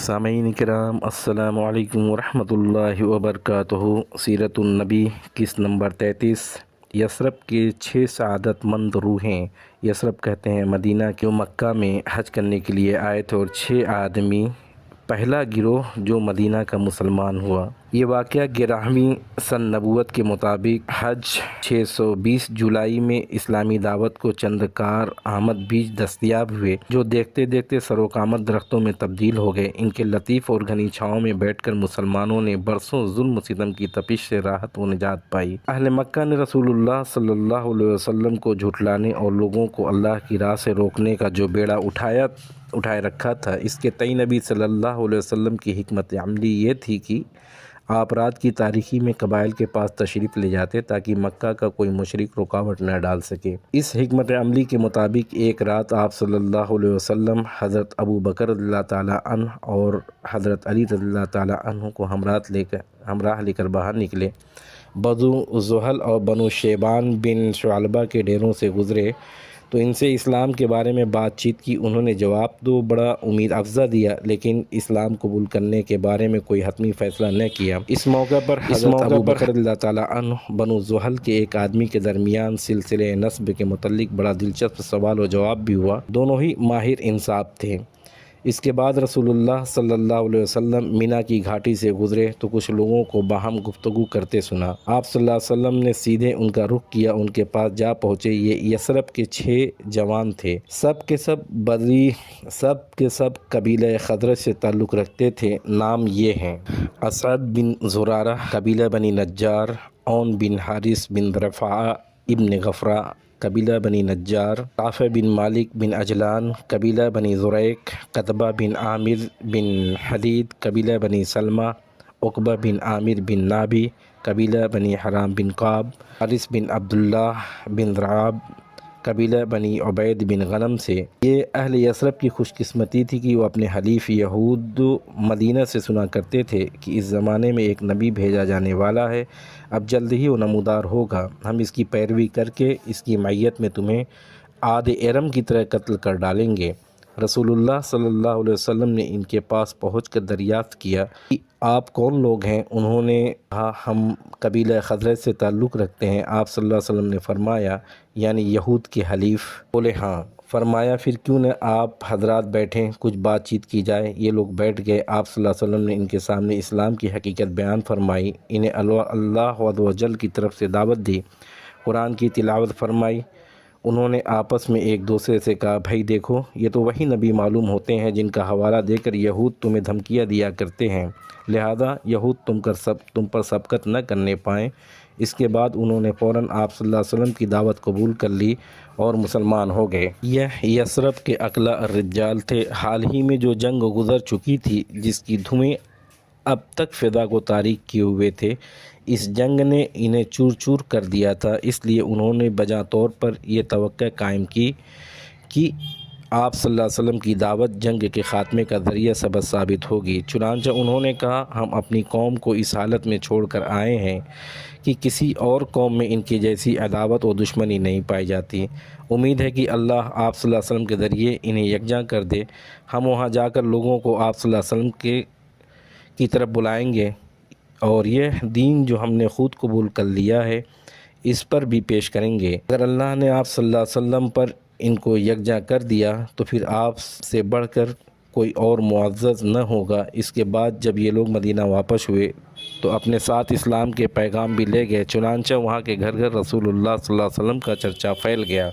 سامعین کرام السلام علیکم ورحمۃ اللہ وبرکاتہ۔ سیرت النبی قسط نمبر 33۔ یثرب کے 6 سعادت مند روحیں۔ یثرب کہتے ہیں مدینہ کے مکہ میں حج کرنے کے لیے آئے تھے اور 6 آدمی پہلا گروہ جو مدینہ کا مسلمان ہوا۔ یہ واقعہ 11ویں سن نبوت کے مطابق حج 620 جولائی میں اسلامی دعوت کو چند کار آمد بیج دستیاب ہوئے جو دیکھتے دیکھتے سروقامت درختوں میں تبدیل ہو گئے۔ ان کے لطیف اور گھنی چھاؤں میں بیٹھ کر مسلمانوں نے برسوں ظلم و ستم کی تپش سے راحت و نجات پائی۔ اہل مکہ نے رسول اللہ صلی اللہ علیہ وسلم کو جھٹلانے اور لوگوں کو اللہ کی راہ سے روکنے کا جو بیڑا اٹھائے رکھا تھا، اس کے تئیں نبی صلی اللہ علیہ وسلم کی حکمت عملی یہ تھی کہ آپ رات کی تاریکی میں قبائل کے پاس تشریف لے جاتے تاکہ مکہ کا کوئی مشرک رکاوٹ نہ ڈال سکے۔ اس حکمت عملی کے مطابق ایک رات آپ صلی اللہ علیہ وسلم حضرت ابو بکر رضی اللہ تعالیٰ عنہ اور حضرت علی رضی اللہ تعالیٰ عنہ کو ہمراہ لے کر باہر نکلے۔ بنو زحل اور بنو شیبان بن ثعلبہ کے ڈیروں سے گزرے تو ان سے اسلام کے بارے میں بات چیت کی۔ انہوں نے جواب تو بڑا امید افزا دیا لیکن اسلام قبول کرنے کے بارے میں کوئی حتمی فیصلہ نہ کیا۔ اس موقع پر حضرت ابو بکر رضی اللہ تعالیٰ عنہ بنو زحل کے ایک آدمی کے درمیان سلسلہ نسب کے متعلق بڑا دلچسپ سوال و جواب بھی ہوا۔ دونوں ہی ماہر انصاب تھے۔ اس کے بعد رسول اللہ صلی اللہ علیہ وسلم مینا کی گھاٹی سے گزرے تو کچھ لوگوں کو باہم گفتگو کرتے سنا۔ آپ صلی اللہ علیہ وسلم نے سیدھے ان کا رخ کیا، ان کے پاس جا پہنچے۔ یہ یثرب کے 6 جوان تھے، سب کے سب قبیلہ خزرج سے تعلق رکھتے تھے۔ نام یہ ہیں: اسعد بن زرارہ قبیلہ بنی نجار، عون بن حارث بن رفاعہ ابن غفرہ قبیلہ بنی نجار، رافع بن مالک بن اجلان قبیلہ بنی زریق، قتبہ بن عامر بن حدید قبیلہ بنی سلمہ، عقبہ بن عامر بن نابی قبیلہ بنی حرام بن قاب، حارث بن عبداللہ بن رعاب قبیلہ بنی عبید بن غنم سے۔ یہ اہل یثرب کی خوش قسمتی تھی کہ وہ اپنے حلیف یہود مدینہ سے سنا کرتے تھے کہ اس زمانے میں ایک نبی بھیجا جانے والا ہے، اب جلد ہی وہ نمودار ہوگا، ہم اس کی پیروی کر کے اس کی معیت میں تمہیں عاد ارم کی طرح قتل کر ڈالیں گے۔ رسول اللہ صلی اللہ علیہ وسلم نے ان کے پاس پہنچ کر دریافت کیا کہ آپ کون لوگ ہیں؟ انہوں نے کہا ہم قبیلہ خزرج سے تعلق رکھتے ہیں۔ آپ صلی اللہ علیہ وسلم نے فرمایا یعنی یہود کے حلیف؟ بولے ہاں۔ فرمایا پھر کیوں نہ آپ حضرات بیٹھیں، کچھ بات چیت کی جائے۔ یہ لوگ بیٹھ گئے۔ آپ صلی اللہ علیہ وسلم نے ان کے سامنے اسلام کی حقیقت بیان فرمائی، انہیں اللہ عز و جل کی طرف سے دعوت دی، قرآن کی تلاوت فرمائی۔ انہوں نے آپس میں ایک دوسرے سے کہا بھائی دیکھو یہ تو وہی نبی معلوم ہوتے ہیں جن کا حوالہ دے کر یہود تمہیں دھمکیاں دیا کرتے ہیں، لہذا یہود تم پر سبقت نہ کرنے پائیں۔ اس کے بعد انہوں نے فوراً آپ صلی اللہ علیہ وسلم کی دعوت قبول کر لی اور مسلمان ہو گئے۔ یہ یثرب کے اقلا الرجال تھے۔ حال ہی میں جو جنگ گزر چکی تھی جس کی دھویں اب تک فضا کو تاریک کیے ہوئے تھے، اس جنگ نے انہیں چور چور کر دیا تھا، اس لیے انہوں نے بجا طور پر یہ توقع قائم کی کہ آپ صلی اللہ علیہ وسلم کی دعوت جنگ کے خاتمے کا ذریعہ سبب ثابت ہوگی۔ چنانچہ انہوں نے کہا ہم اپنی قوم کو اس حالت میں چھوڑ کر آئے ہیں کہ کسی اور قوم میں ان کی جیسی عداوت و دشمنی نہیں پائی جاتی۔ امید ہے کہ اللہ آپ صلی اللہ علیہ وسلم کے ذریعے انہیں یکجا کر دے۔ ہم وہاں جا کر لوگوں کو آپ صلی اللہ علیہ وسلم کی طرف بلائیں گے اور یہ دین جو ہم نے خود قبول کر لیا ہے اس پر بھی پیش کریں گے۔ اگر اللہ نے آپ صلی اللہ علیہ وسلم پر ان کو یکجا کر دیا تو پھر آپ سے بڑھ کر کوئی اور معزز نہ ہوگا۔ اس کے بعد جب یہ لوگ مدینہ واپس ہوئے تو اپنے ساتھ اسلام کے پیغام بھی لے گئے، چنانچہ وہاں کے گھر گھر رسول اللہ صلی اللہ علیہ وسلم کا چرچا پھیل گیا۔